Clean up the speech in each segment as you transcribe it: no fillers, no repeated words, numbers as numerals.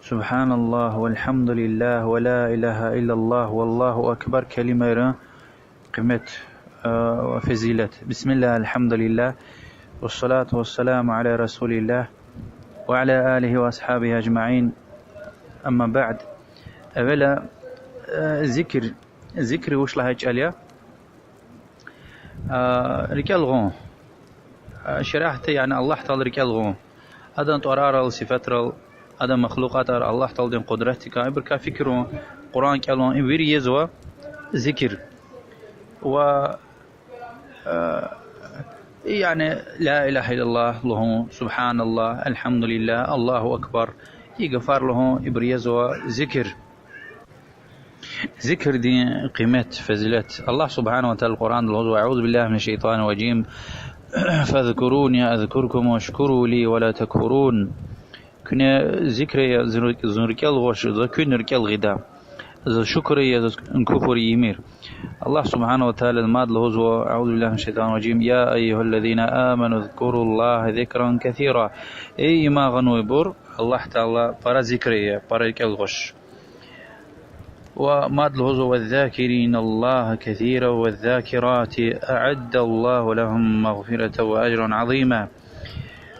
سبحان الله والحمد لله ولا إله إلا الله والله أكبر كلمة قمة وفزيلة. بسم الله الحمد لله والصلاة والسلام على رسول الله وعلى آله وأصحابه أجمعين. أما بعد، أولا ذكر وش لها أجاليا رجال غون شرحت يعني الله تعالى رجال غون هذا أنتوا صفات هذا مخلوقات الله تعالى دين قدرتك إبرك فكروا قرآن كلام إبر يزوا ذكر و يعني لا إله إلا الله له سبحان الله الحمد لله الله أكبر يغفر له إبر يزوا ذكر دي قيمة فزلت الله سبحانه وتعالى القرآن له أعوذ بالله من الشيطان الرجيم فاذكروني أذكركم واشكروا لي ولا تكفرون. كنا ذكر زنركال غش ذكر نركال غدا ذا شكر كفر يمير. الله سبحانه وتعالى الماد له أعوذ بالله من الشيطان الرجيم يا أيها الذين آمنوا اذكروا الله ذكرا كثيرا. أي ما غنوا يبر الله تعالى برا ذكرية برا الغش وماد له والذاكرين الله كثيرا والذاكرات أعد الله لهم مغفرة وأجرا عظيما.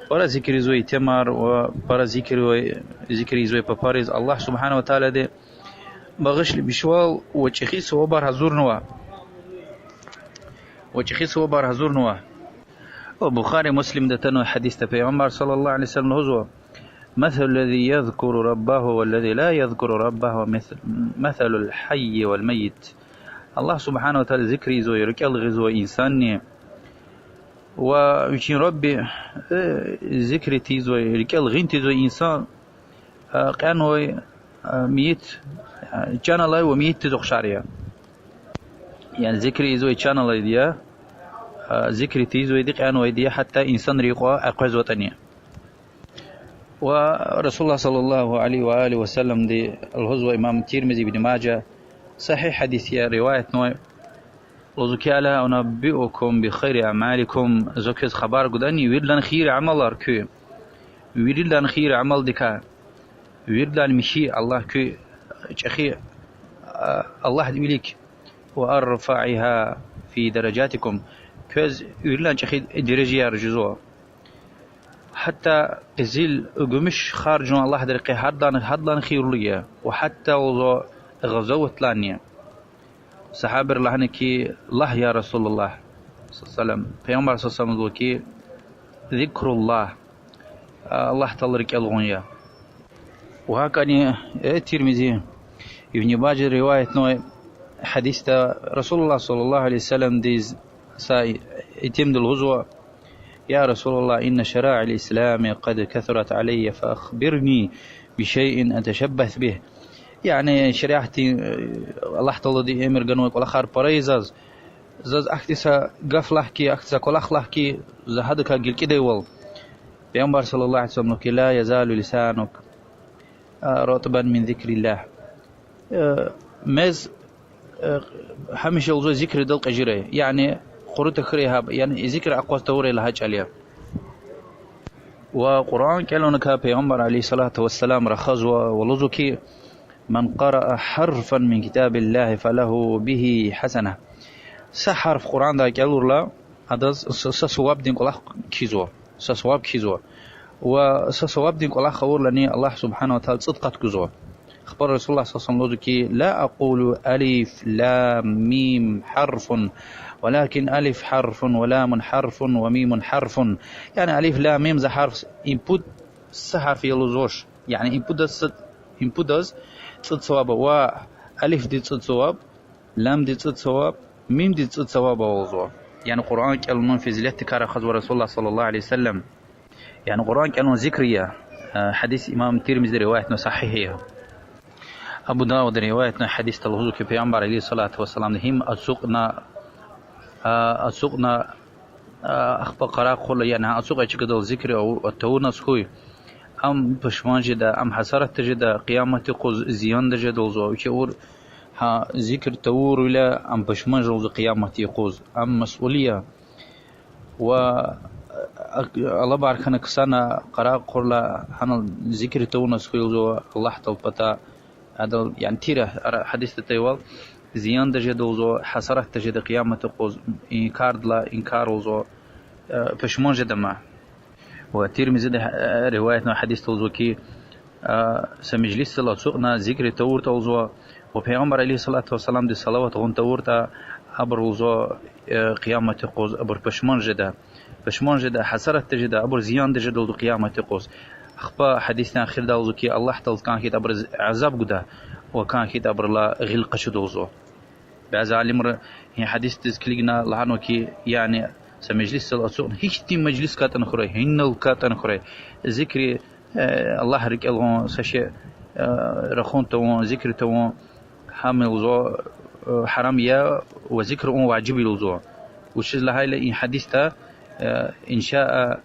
برا ذكر زوي تمر وبرا ذكر زوي بباريز الله سبحانه وتعالى ده بغش بشوال وتشخيص وبر هزور نوا وبخاري مسلم ده تنو حديث في عمر صلى الله عليه وسلم هزوا مثل الذي يذكر ربه والذي لا يذكر ربه مثل الحي والميت. الله سبحانه وتعالى ذكري زوي ركال غزوة إنساني ويشين ربي ذكري تيزوي ركال غنتي زوي إنسان كانوا ميت كان الله وميت تزوق شاريا يعني ذكري زوي كان الله ديا ذكري تيزوي دي كانوا ديا حتى إنسان ريقوا أقوز وطنيا. ورسول الله صلى الله عليه وآله وسلم دي الهزوة إمام الترمذي بن ماجه صحيح حديث يا رواية نوع وذكالا أنبئكم بخير أعمالكم زكز خبر قداني ويرلان خير عمل أركو ويرلان خير عمل دكا ويرلان مشي الله كو أخي الله يقولك وأرفعها في درجاتكم كز ويرلان أخي درجة رجزوه حتى قزيل قمش خارجون الله درقي هدلان خير ليه وحتى وضو غزوة لانية صحابة الله نكي الله يا رسول الله صلى الله عليه وسلم پیغمبر صلى الله عليه وسلم ذكر الله الله تلرك الغنية. وهكذا الترمذي ابن باجر رواية نوع حديث رسول الله صلى الله عليه وسلم ديز يتم الغزوة يا رسول الله إن شرائع الإسلام قد كثرت علي فأخبرني بشيء أتشبث به. يعني شريعتي الله تعالى دي أمر جنوك والآخر بريزاز زاز أختسا قفلحكي أختسا كلخلحكي زهدك قل كده يول بيامبر صلى الله عليه وسلم لا يزال لسانك رطبا من ذكر الله مز همش يوزو ذكر دلق أجري يعني قرأت خريها يعني ذكر أقوى توري لهاج عليها. وقرآن كلونك بيامبر عليه الصلاة والسلام رخص ولزكي من قرأ حرفا من كتاب الله فله به حسنة. سحرف قرآن دا كالور لا هذا سسواب دين الله كيزوا سسواب كيزوا وسسواب دين الله خور لني الله سبحانه وتعالى صدقت كيزوا. خبر رسول الله صلى الله عليه وسلم لا أقول ألف لام ميم حرف ولكن ألف حرف ولام حرف وميم حرف. يعني ألف لام ميم ذا حرف input سحرف يلوزوش يعني input does تصد صواب وألف دي تصد صواب لام دي تصد صواب ميم دي تصد صواب ووضوع. يعني قرآن كأنه في زلات كار خذ رسول الله صلى الله عليه وسلم. يعني قرآن كأنه ذكرية حديث إمام الترمذي رواية صحيحة أبو داود رواية حديث الهزو في عمر عليه الصلاة والسلام هم أسوقنا أخبار قراء خلا يعني أسوق أشكد الذكر أو التورنا سكوي أم بشمان جدا أم حسرت جدا قيامة قز زيان جدا وزو يشور ها ذكر تور ولا أم بشمان جوز قيامة قز أم مسؤولية. و الله بارك أنا كسانا قراء قرلا هنا ذكر تونس خيوزو الله تلبتا هذا يعني تيره حديث تيوال زيان دجدوزو حسرة تجد قيامة قوز إنكار لا إنكار وزو فشمون جدما وترمذي رواية حديث توزوكي سمجلس الله سوقنا ذكر تور توزو وبيغمبر عليه الصلاة والسلام دي صلوات غن تورتا أبر وزو قيامة قوز أبر فشمون جدا حسرة تجد أبر زيان دجدو قيامة قوز أخبا حديثنا آخر دوزوكي الله تلز كان كيت أبر عذاب قدا وكان كيت أبر لا غلق شدوزو بعد علمر هي حديث تذكرنا لعنوكي يعني سمجلس الأسوق هيك تيم مجلس كاتن خري هنو كاتن خري ذكري الله رك الغون سشي رخون تو ذكر تو حامل زو حرامية وذكر واجب لزو وش لهاي لإن حديثة إن شاء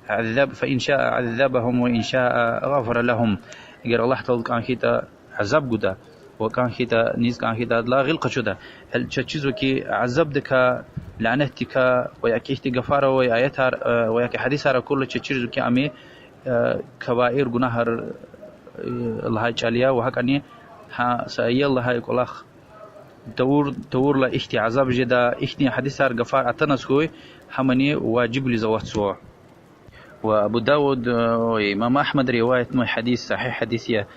عذاب فإن شاء عذبهم وإن شاء غفر لهم غير الله تعالى كان كيتا عذاب قدا وكان كيتا نيز كان كيتا لا غلق شدا هل تشيزو كي عذاب دكا لعنتك وياكي استغفار ويايتار وياكي حديثار كل تشيزو كي امي كبائر غنهر الله جاليا وهكاني ها سايل الله يقولخ دور لا اختي عذاب جدا اختي حديثار غفار اتنسكوي حمني واجب لزواتسو وابو داود وامام احمد روايه مو حديث صحيح حديثيه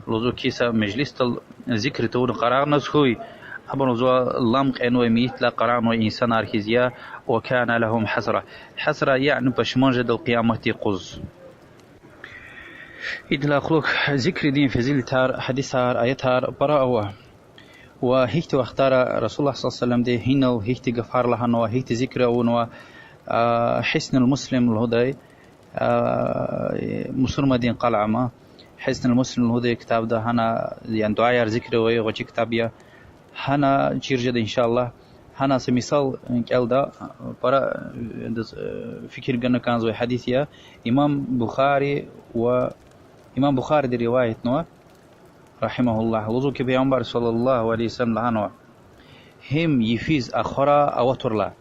لوزو كيسا مجلس ذكر تون قرار نسخوي أبن زو لامق إنه ميت لا قرار إنه إنسان أركيزيا وكان لهم حسرة يعني بشمنجد القيامة قز إدلا خلوك ذكر دين فزيل تار حديثار آياتار براءة وهيك واختار رسول الله صلى الله عليه وسلم ده هنا وهيك غفار لهن وهيك ذكر ونوا حسن المسلم الهدى مسلم دين قلعة حسن المسلم الهدى كتاب ده هنا يعني دعاء ذكر ويغجي كتابيا هنا جيرجد إن شاء الله هنا سمثال قال ده برا فكر جنا كان زوي حديثيا إمام بخاري دي رواية نوع رحمه الله وضو كبيرمبر صلى الله عليه وسلم لعنوا هم يفيز أخرى أوتر لا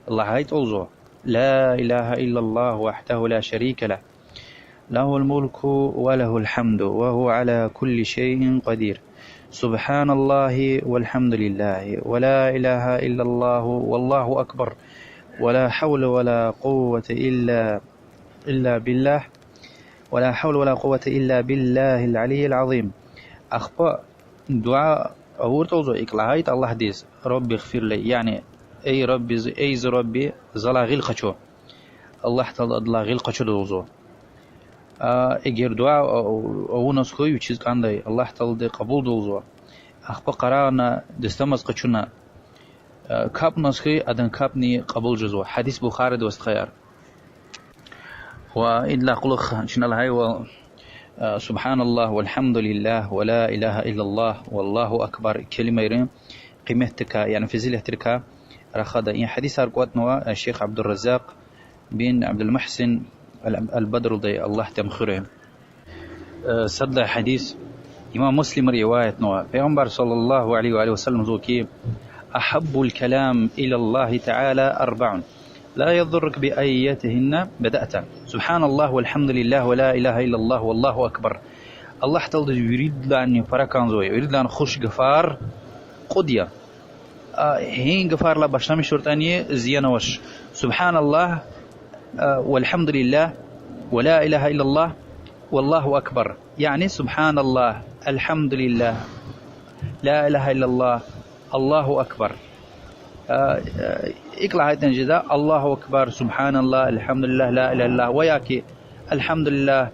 الله هيت أوزو لا إله إلا الله وحده لا شريك له له الملك وله الحمد وهو على كل شيء قدير سبحان الله والحمد لله ولا إله إلا الله والله أكبر ولا حول ولا قوة إلا بالله ولا حول ولا قوة إلا بالله العلي العظيم أخطاء دعاء أورتوزو إقلاعيت الله ديس ربي اغفر لي يعني أي ربي أيز ربي زلا غلقشو الله تعالى الله غلقشو دوزو اگر دعا او نسخوی چیز کاندای الله تعالی قبول دوزو اخبا قرانا دستمز قچونا کاب نسخوی ادن کاب نی قبول جزو حدیث بخاری دوست خيار وإلا قلخ شن الله و سبحان الله والحمد لله ولا إله إلا الله والله أكبر كلمة يرين قيمتك يعني في زيله تركا رخدا يعني حديث أرقوتنا الشيخ عبد الرزاق بن عبد المحسن البدر ضي الله تمخره صدى حديث إمام مسلم رواية نوع پیغمبر صلى الله عليه وآله وسلم زوكي أحب الكلام إلى الله تعالى 4 لا يضرك بأيتهن بدأت سبحان الله والحمد لله ولا إله إلا الله والله أكبر الله تعالى يريد لأن فركان زوي يريد لأن خوش غفار قدية هين غفار لا بشامي شرطانية زيانة وش سبحان الله والحمد لله ولا إله إلا الله والله أكبر يعني سبحان الله الحمد لله لا إله إلا الله الله أكبر اقلع هاي تنجدا الله أكبر سبحان الله الحمد لله لا إله إلا الله وياكي الحمد لله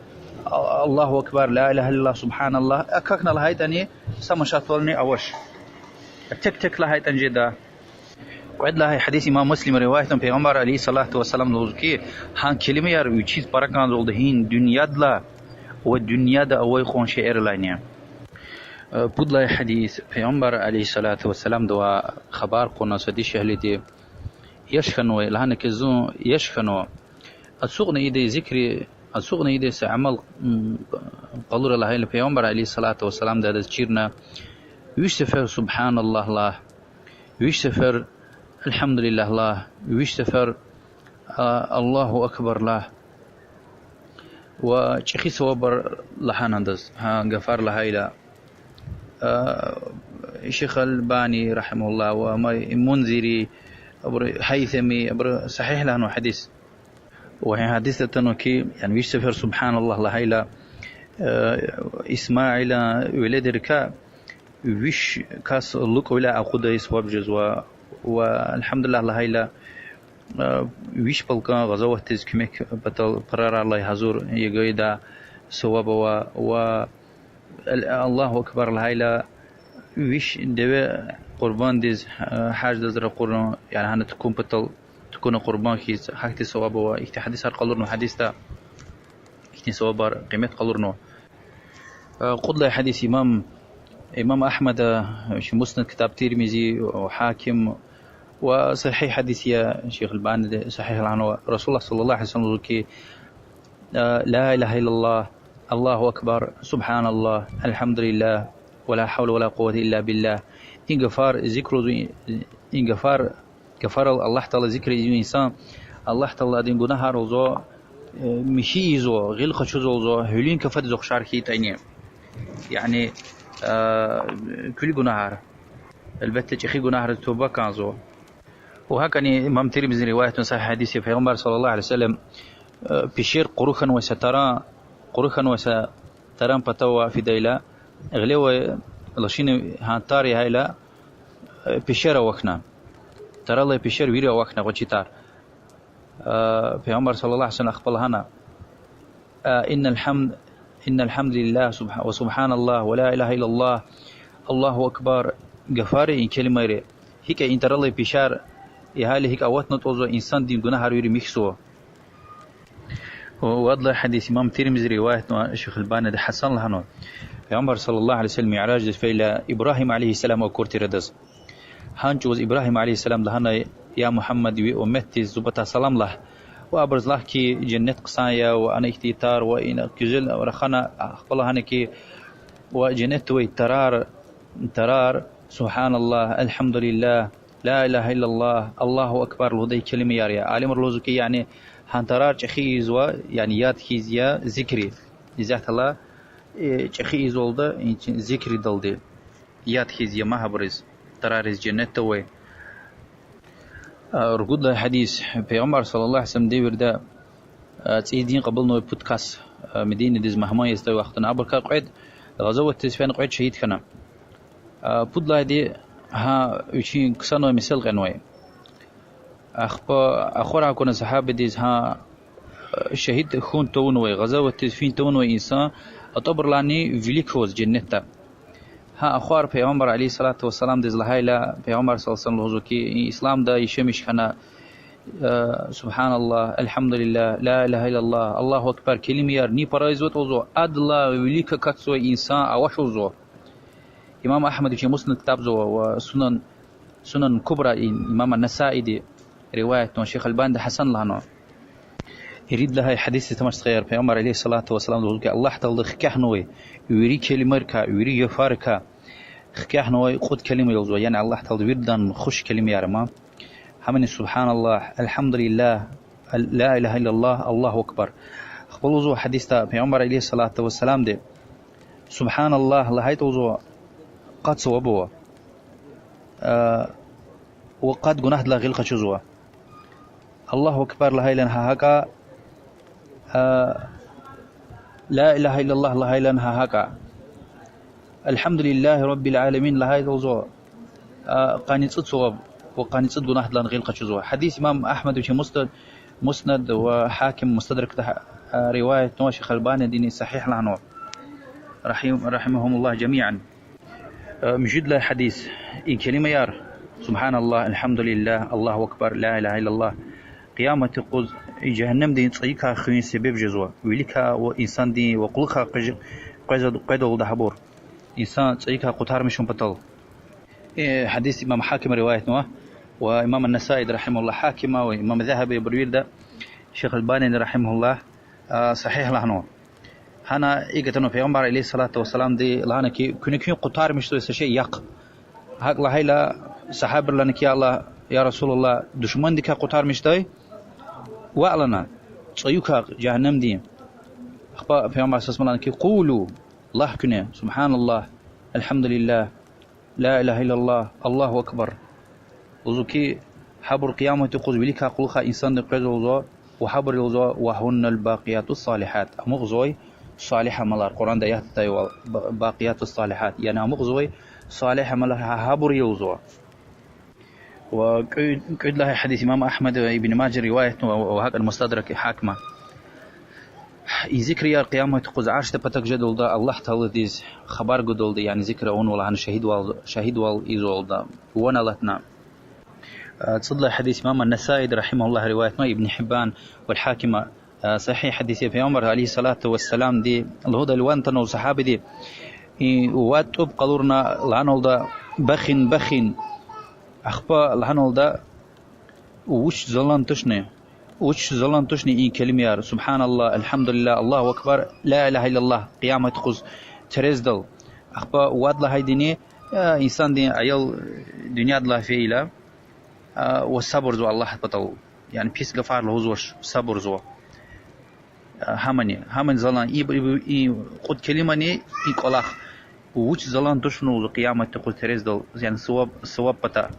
الله أكبر لا إله إلا الله سبحان الله أكاكنا لهاي تاني سمشاتولني أوش تك لهاي تنجدا وعد لها حديث إمام مسلم رواية پیغمبر عليه الصلاة والسلام لوزكي هان كلمة يار ويشيز بركان زولدهين دنيا دلا والدنيا دا أوي خون شعر لانيا بود لها حديث پیغمبر عليه الصلاة والسلام دوا خبار قونا سدي شهلتي يشخنوا لهانا كزون يشخنوا السوقنا إيدي ذكري السوقنا إيدي سعمل قالوا لها البيغمبر عليه الصلاة والسلام دا تشيرنا يشتفر سبحان الله الله يشتفر الحمد لله الله ويشتفر الله أكبر له وشخي صوبر لحاندز ها غفار لهايلا شيخ الباني رحمه الله وما منذري هيثمي صحيح لانه حديث وهي حديث تنوكي يعني ويش سفر سبحان الله لهايلا إسماعيل ولد ركا ويش كاس لوك ولا أخذ يسواب جزوا والحمد لله لهايلا ويش بلقى غزوة تزكمك بطل قرار الله يحضر يقيدا سواب و الله أكبر لهايلا ويش دوا قربان ديز حاج دزر قرن يعني هنا تكون بطل تكون قربان كيس حكتي سواب وإكتي حديث قلرنو حديث تا إكتي سواب قيمة قلرنو قد لي حديث إمام أحمد في مسند كتاب ترمذي وحاكم وصحيح حديث يا شيخ الباني صحيح عنه رسول الله صلى الله عليه وسلم كي لا إله إلا الله الله أكبر سبحان الله الحمد لله ولا حول ولا قوة إلا بالله إن غفار ذكر إن غفار الله تعالى ذكر الإنسان الله تعالى دين جناه روزو مشي زو غير خشوز زو هلين كفت زو شاركي تاني يعني كل جناه البتة أخي جناه توبة كان زو وهكذا إمام ترمذي رواية صحيح حديث في عمر صلى الله عليه وسلم بشير قروخا وستران بتوا في ديلا غلوا لشين هانتاري هيلا بشير وقنا ترى الله بشير ويرا وقنا وجيتار في عمر صلى الله عليه وسلم أخبرنا إن الحمد لله وسبحان الله ولا إله إلا الله الله أكبر غفاري إن كلمة ري هيك إن ترى الله بشار يهالي هيك أوقات نتوزو إنسان دين جناه هرويري ميكسو وأضل حديث إمام ترمذي رواية الشيخ الباني ده حسن لهنو في عمر صلى الله عليه وسلم معراج فيلا إبراهيم عليه السلام وكورتي ردز هانجوز إبراهيم عليه السلام لهنا يا محمد وأمتي زبطة سلام له وأبرز له كي جنة قصايا وأنا اختيار وإن كجل ورخنا أخبرها هنكي وجنة ترار سبحان الله الحمد لله لا إله إلا الله الله أكبر لهذه كلمة ياريا عالم الرزق يعني هانترار تخيز و يعني ياد خيزيا ذكري إذا الله تخيز ولده ذكري دلدي ياد خيزيا ما هبرز ترارز جنة توي رجود الحديث في عمر صلى الله عليه وسلم ديور ده تيدين قبل نو بودكاست مدينة ديز مهما يستوي وقتنا عبر كقعد غزوة تسفين قعد شهيد كنا بودلا دي ها وشين كسانو مثال غنوي أخبار كنا صحابة ديز ها شهيد خون تونوي غزوة تسفين تونوي إنسان أطبر لاني فيليكوز جنة ها أخبار في عمر عليه الصلاة والسلام ديز لهايلا في عمر صلى الله عليه وسلم كي إسلام دا يشمش كنا سبحان الله الحمد لله لا إله إلا الله الله أكبر كلمة يار ني برايزوت وزو أدلا وليك كتسوي إنسان أوش وزو إمام أحمد في مسند كتاب زو وسنن كبرى إمام النسائي دي رواية شيخ الباني حسن لهنا يريد لها حديث تمش صغير في عمر عليه الصلاة والسلام الله تعالى خكحنوي يري كلمة ركا يري يفاركا خكحنوي خد كلمة يوزو يعني الله تعالى ويردان خش كلمة يا رما حمن سبحان الله الحمد لله لا إله إلا الله الله أكبر خبلوزو حديث في عمر عليه الصلاة والسلام دي سبحان الله لهايت وزو قد صوبوا وقد جناه لا غير خشوزوا الله أكبر لهاي لنها هكا لا إله إلا الله لهاي لنها هكا الحمد لله رب العالمين لهاي وزو قانيت صوب وقانيت جناه لا غير خشوزوا حديث إمام أحمد في مسند وحاكم مستدرك رواية شيخ الباني ديني صحيح لعنه رحمهم الله جميعا مجد له حديث إن كلمة يار سبحان الله الحمد لله الله أكبر لا إله إلا الله قيامة القز جهنم دين صيكا خوين سبب جزوة وليكا وإنسان دين وقلقا قيدو دهبور إنسان صيكا قطار مشون بطل حديث إمام حاكم رواية نواه وإمام النسائي رحمه الله حاكمة وإمام ذهبي بروير ده شيخ الباني رحمه الله صحيح لهنو هنا إيجتنا في عمر عليه الصلاة والسلام دي لهنا كي كن قطار مش تو شيء يق هاك لهيلا صحابة لنا كي الله يا رسول الله دشمن دي كقطار مش تاي وأعلنا صيوكا جهنم دي أخبار في عمر أساس ملان كي قولوا الله كنا سبحان الله الحمد لله لا إله إلا الله الله أكبر وزكي حبر قيامة تقول وليك قلخا إنسان قيزوزا وحبر يوزا وهن الباقيات الصالحات مغزوي صالحة ملار القرآن ده يهتاي باقيات الصالحات يعني مغزوي صالحة ملار حبر يوزا وقد له حديث إمام أحمد ابن ماجه رواية وهكذا المستدرك حاكمة ذكر يا قيامة تقول عاشت بتك جدول ده الله تعالى ديز خبر جدول ده يعني ذكر أون ولا عن شهيد إيزول ده وانا لتنا تصدق حديث إمام النسائي رحمه الله رواية ما ابن حبان والحاكمة صحيح حديث في عمر عليه الصلاة والسلام دي الهدى الوان تنو صحابي دي وات أب قدرنا لعنول ده بخن أخبا لعنول ده وش زلان تشني إن كلمة سبحان الله الحمد لله الله أكبر لا إله إلا الله قيامة تخز ترزدل أخبا واد لهاي ديني إنسان دين عيال دنيا الله في إله والصبر زو الله بطل يعني بيس غفار له زوش صبر زو همن زلان قد كلمة ني إنقلاخ وش زلان تشنو قيامة تقول ترزدل يعني صواب بطل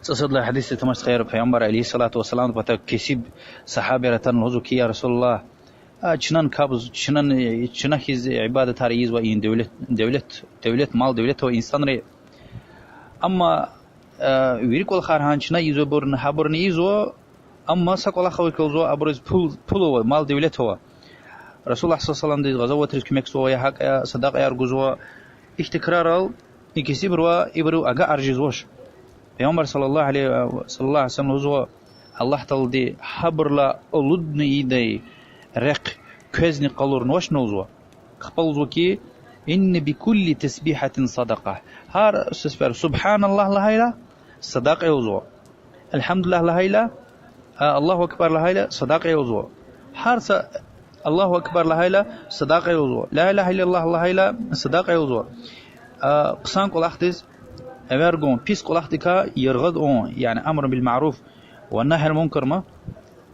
تصد له حديث تمس خير پیغمبر عليه الصلاة والسلام بتا كسب صحابة رتن لهزو كي يا رسول الله چنان كابز چنان هز عبادة هاريز و این دولت مال دولت و انسان ري اما ويركول خارهان چنا يزو برن حبرن يزو اما سقول اخوي كوزو ابرز پولو مال دولت هو رسول الله صلى الله عليه وسلم دي غزوة تركمك سو يا حق صدق يا رجزو احتكرار يكسب روا يبرو اغا ارجزوش پیغمبر صلی الله علیه وسلم هو الله تعالی دی حبر لا اولدنی دی رق كزني قالور نوش نوزو خبلزو كي إن بكل تسبيحة صدقة هار سفر سبحان الله لهيلا صدقة يوزو الحمد لله لهيلا الله أكبر لهيلا صدقة يوزو هار الله أكبر لهيلا صدقة يوزو لا إله إلا الله لهيلا صدقة يوزو قسان قول أختز أبرقون بيس قول أختك يرغض يعني أمر بالمعروف والنهي المنكر ما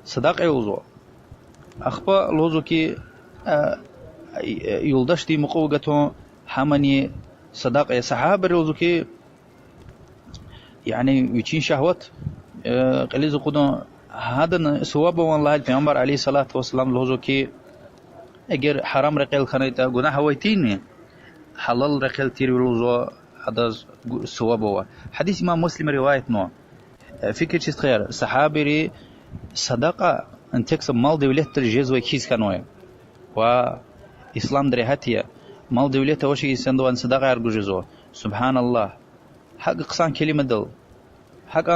صدقة يوزو أخبا لوزو كي يلدشتي مقوقته حمني صداقة صحابة لوزو كي يعني يتشين شهوت قليزو قدون هذا سوابه والله البيغمبر عليه الصلاة والسلام لوزو كي اگر حرام رقيل خانيتا گناه هويتيني حلال رقيل تيري لوزو هذا سوابه حديث امام مسلم رواية نوع فكر چيست خير صحابي صداقة أن تكسب مال دولت الجزء كيس كانوية وإسلام درهاتية مال دولت وشي يسندو أن صدقة يرجو جزء سبحان الله حق قصان كلمة دل حق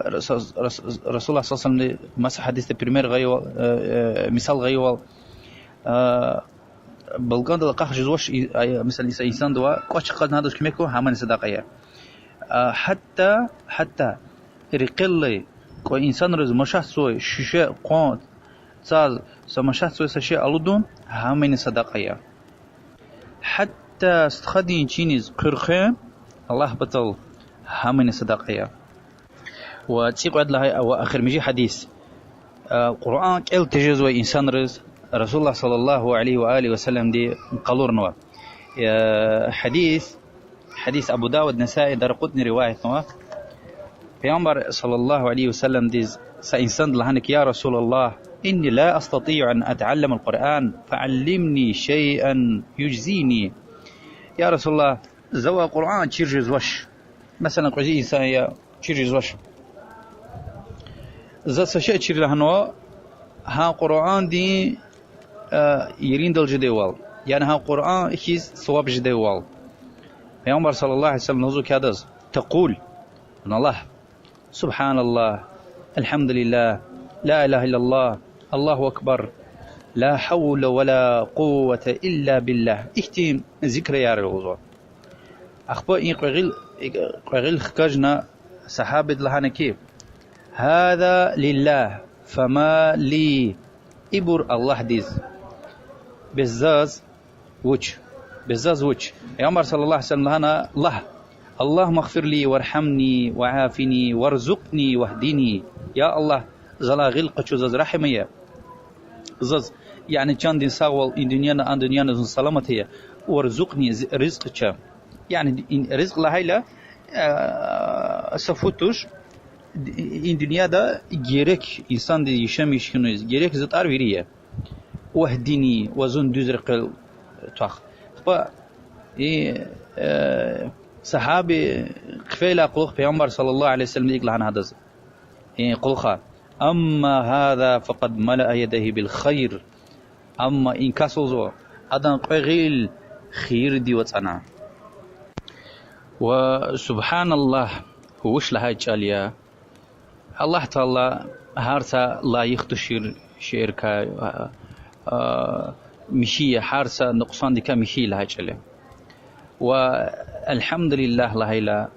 رسول الله صلى الله عليه وسلم مسح حديث البريمير غيو مثال غيو بلغان دل قاخ جزوش مثلا إنسان دوا قاش قد هذا كميكو همان صدقة حتى رقلي كو إنسان رز مشاهد سوي شيء قوت ساز سمشاهد سوي سشيء ألودون همين صدقية حتى استخدين چينيز قرخين الله بطل همين صدقية وتسيق عد لها أو آخر مجي حديث قرآن كيل تجزوي إنسان رز رسول الله صلى الله عليه وآله وسلم دي قالور نوا حديث أبو داود نسائي درقتني رواية نوا پیغمبر صلى الله عليه وسلم ديز سإنسان لهنك يا رسول الله إني لا أستطيع أن أتعلم القرآن فعلمني شيئا يجزيني يا رسول الله زوا قرآن تشيرجز وش مثلا قوزي إنسان يا تشيرجز وش زا سشيء تشير لهنوا ها قرآن دي يرين دل جديوال يعني ها قرآن إخيز صواب جديوال پیغمبر صلى الله عليه وسلم نزو كادز تقول من الله سبحان الله الحمد لله لا إله إلا الله الله أكبر لا حول ولا قوة إلا بالله اختيم ذكر يا رغزو أخبار إن قغيل خكجنا صحابة لهانا كيف هذا لله فما لي إبر الله ديز بزاز وش يا عمر صلى الله عليه وسلم لهانا الله اللهم اغفر لي وارحمني وعافني وارزقني واهدني يا الله زلا غيل قشو زز رحمية زز يعني كان دين ساول إن دنيانا أن دنيانا سلامتية ورزقني رزق كام يعني رزق لهيلا سفوتوش in dünyada gerek insan diye yaşamışsınız gerek zıtar veriye wahdini wazun düzrqil tak fa sahabi qfela qulq peygamber sallallahu aleyhi ve sellem iklan hadas qulqa amma hada faqad mala yadayhi bil khair amma in kasozo adan qagil khair di watsana wa subhanallah وش لها جاليا الله تعالى هارسا لا يختشير شركة مشية هارسا نقصان ديكا مشي لها جاليا والحمد لله لهيلا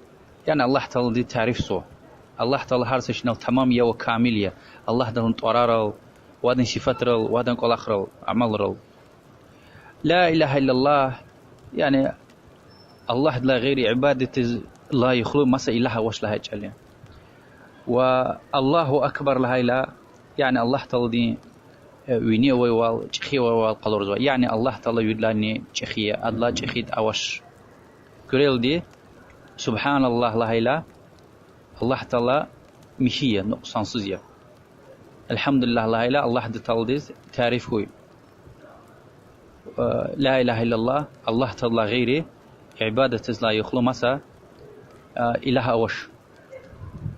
يعني الله تعالى دي تعرف سو الله تعالى هارسا شنو تمامية وكاملية الله دهن طرارل وادن شفترل وادن قلاخرل عملرل لا إله إلا الله يعني الله لا غير عبادة لا يخلو مسا إله وش لها جاليا والله أكبر لها إلا يعني الله تعالى ويني ويوال تخي ويوال قلورزوا يعني الله تعالى يدلاني تخي أدلا تخيد أوش كريل دي سبحان الله لها إلا الله تعالى مشية نقصان سزية الحمد لله لها إلا الله تعالى تعرف هو لا إله إلا الله تعالى غيره عبادة لا يخلو مسا إله أوش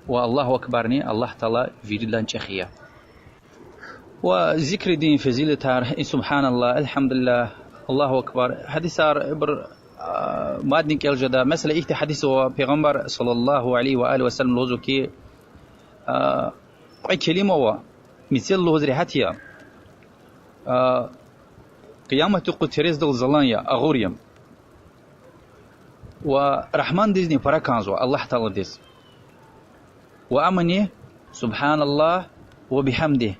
والله أكبرني الله تعالى في دلان تخيا وذكر دين فزيلة سبحان الله الحمد لله الله أكبر حديث صار إبر مادني كالجدا مثلا إيه حديث پیغمبر صلى الله عليه وآله وسلم لوزو كي أي كلمة هو مثل لوزري حتيا قيامة قتريز دل زلانيا أغوريم ورحمن ديزني فراكانزو الله تعالى ديز وأمني سبحان الله وبحمده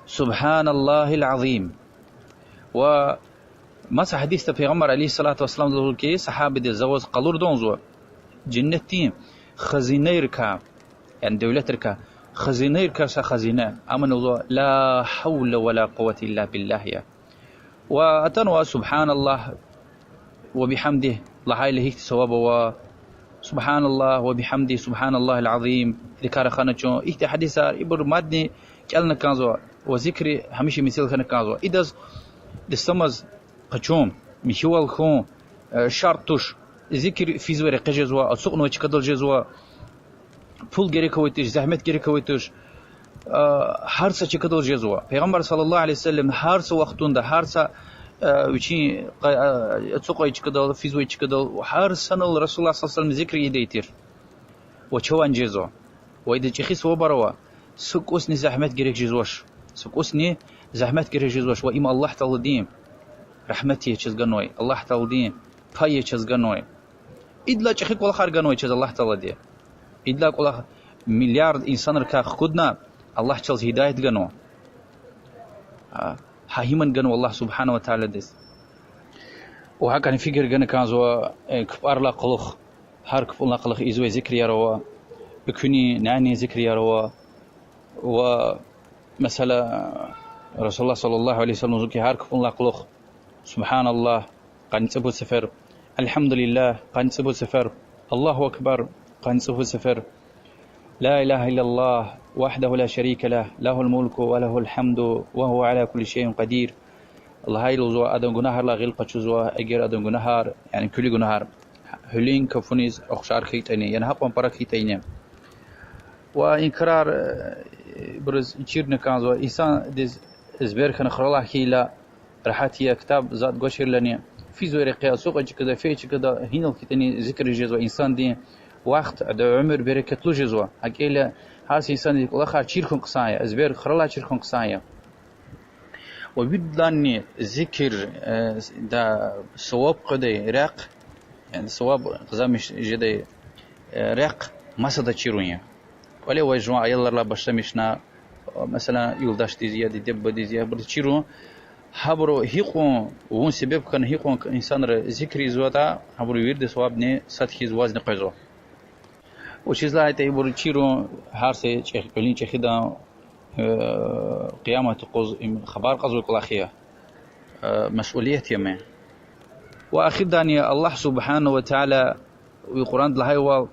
سبحان الله العظيم ومسا حديث پیغمبر عليه الصلاة والسلام ذو كي صحابة دي زوز قلور دونزو جنتي خزينة ركا يعني دولة ركا خزينة ركا خزينة أمن لا حول ولا قوة إلا بالله يا وأتنوى سبحان الله وبحمده لهاي اللي هيك ثوابه سبحان الله وبحمده سبحان الله العظيم ذكر خانچو إيه حديثا إبر مادني كلنا كانزو وذكري هميشه مثل خنا كانزو إدز دستمز قچوم مشوال خون شرطش ذكر في زور قجزوا اسقنو چكدل جزوا پول gerekoytish zahmet gerekoytish harsa çekadol jezwa Peygamber sallallahu aleyhi ve sellem harsa vaktunda harsa وشي تسوقي تكدل فيزوي تكدل وحارس سنة الرسول الله صلى الله عليه وسلم ذكر يديتير وشوان جزو وإذا تخيس وبروا سكوسني زحمت جريك جزوش سكوسني زحمت جريك جزوش وإما الله تعالى دين رحمتي تشزغنوي الله تعالى دين فاي تشزغنوي إدلا تخيك ولا خارجنوي تشز الله تعالى دين إدلا ولا مليار إنسان ركا خدنا الله تعالى هداية جنو هايمن جن والله سبحانه وتعالى دس وهكذا فكر جن كان زوا كفار لا قلخ هارك فلنا قلخ إزوي ذكر يروا بكوني نعني ذكر يروا ومثلا رسول الله صلى الله عليه وسلم ذكر هارك فلنا قلخ سبحان الله قان تبو سفر الحمد لله قان تبو سفر الله أكبر قان تبو سفر لا إله إلا الله وحده لا شريك له له الملك وله الحمد وهو على كل شيء قدير الله هاي لوزوا أدم جناهر لا غير قتشوا أجر أدم جناهر يعني كل جناهر هلين كفونيز أخشار خيتيني يعني هقوم برا خيتيني وإنكرار برز يشير نكانزوا إنسان دز زبير كان خرالله كيلا رحاتي كتاب زاد قشير لني في زور قياس سوق كذا في كذا هنا كتني ذكر جزوا إنسان دين وقت عمر بركة له جزوا أكيلا هاس إنسان يقول آخر شيركم قصايا زبير خرالله شيركم قصايا وبدلني ذكر دا صواب قدي رق يعني صواب قزامش جدي رق ما صدق شيرونيا ولا وجوا يلا لا بشتمشنا مثلا يلداش دي زيادة دب دي زيادة برد شيرون هبرو هيقون وون سبب كان هيقون إنسان ذكر زواتا هبرو يرد صوابني سطحي زواز نقزو وشيز لا تيبرو شيرون هارسي شيخ كلين شيخدا قيامة خبار قصوى الأخية مسؤولية يمين وآخر داني الله سبحانه وتعالى وقرآن لهاي و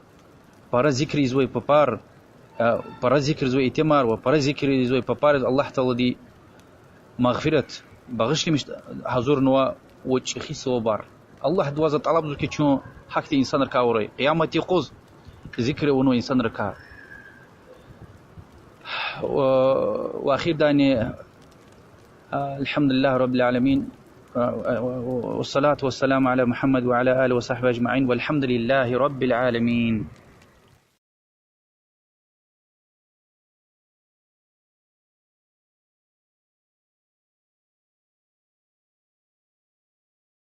para ذكر زوي ببار para ذكر زوي إتمار و para ذكر زوي ببار الله تعالى دي مغفرة بغش مش حضور نوا وتشخيص وبار الله دوازة طلب زوكي شو حكتي إنسان ركاوري قيامة يقوز ذكر ونو إنسان ركا وأخير داني الحمد لله رب العالمين والصلاة والسلام على محمد وعلى آله وصحبه أجمعين والحمد لله رب العالمين.